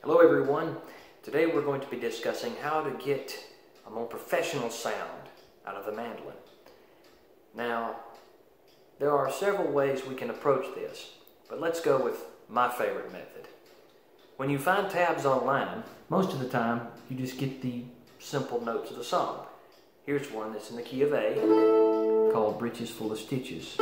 Hello everyone. Today we're going to be discussing how to get a more professional sound out of the mandolin. Now, there are several ways we can approach this, but let's go with my favorite method. When you find tabs online, most of the time you just get the simple notes of the song. Here's one that's in the key of A, called Breeches Full of Stitches.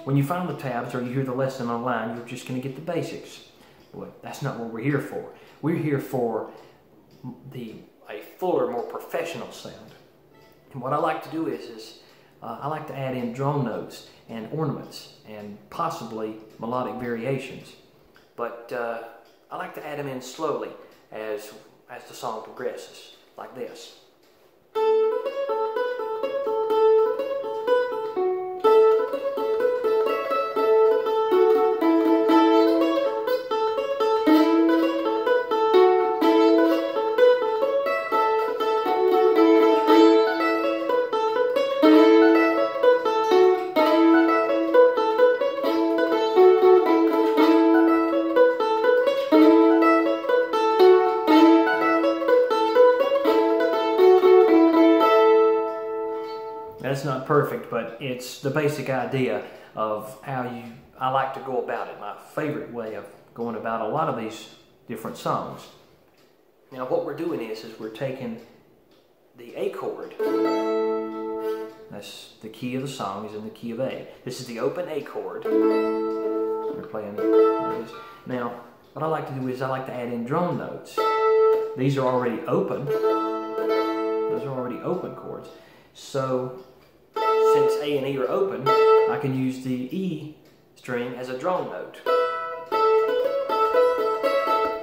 When you find the tabs or you hear the lesson online, you're just going to get the basics. But that's not what we're here for. We're here for a fuller, more professional sound. And what I like to do is I like to add in drone notes and ornaments and possibly melodic variations. But I like to add them in slowly as the song progresses, like this. That's not perfect, but it's the basic idea of how I like to go about it. My favorite way of going about a lot of these different songs. Now what we're doing is we're taking the A chord. That's the key of the song, is in the key of A. This is the open A chord. We're playing like this. Now, what I like to do is I like to add in drone notes. These are already open. Those are already open chords. So, since A and E are open, I can use the E string as a drone note.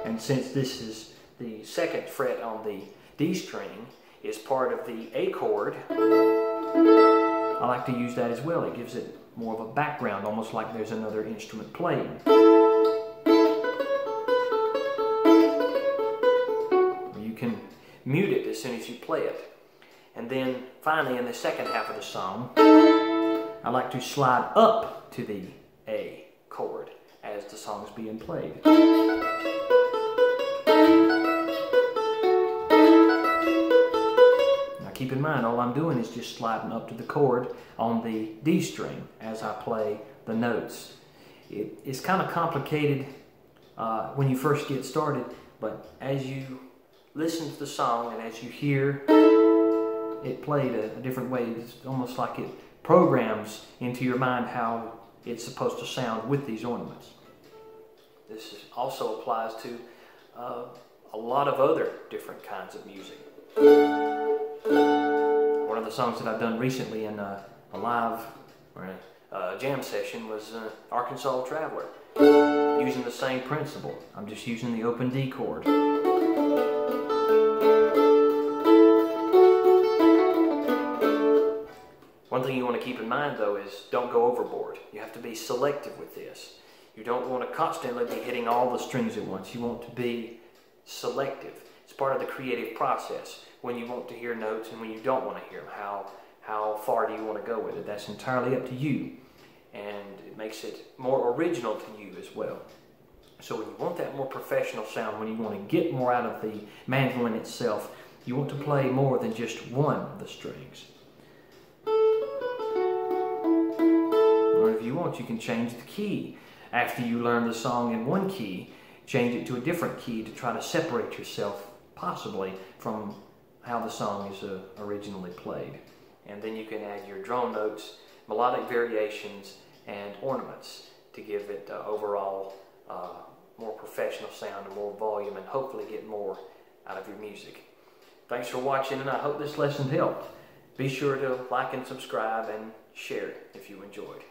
And since this is the second fret on the D string, is part of the A chord, I like to use that as well. It gives it more of a background, almost like there's another instrument playing. You can mute it as soon as you play it. And then finally in the second half of the song, I like to slide up to the A chord as the song is being played. Now keep in mind, all I'm doing is just sliding up to the chord on the D string as I play the notes. It's kind of complicated when you first get started, but as you listen to the song and as you hear it played a different way, it's almost like it programs into your mind how it's supposed to sound with these ornaments. This also applies to a lot of other different kinds of music. One of the songs that I've done recently in a live or a jam session was Arkansas Traveler, using the same principle. I'm just using the open D chord. One thing you want to keep in mind though is don't go overboard. You have to be selective with this. You don't want to constantly be hitting all the strings at once. You want to be selective. It's part of the creative process. When you want to hear notes and when you don't want to hear them, how far do you want to go with it? That's entirely up to you. And it makes it more original to you as well. So when you want that more professional sound, when you want to get more out of the mandolin itself, you want to play more than just one of the strings. Or if you want, you can change the key. After you learn the song in one key, change it to a different key to try to separate yourself, possibly, from how the song is originally played. And then you can add your drone notes, melodic variations, and ornaments to give it overall more professional sound and more volume, and hopefully get more out of your music. Thanks for watching, and I hope this lesson helped. Be sure to like and subscribe and share if you enjoyed.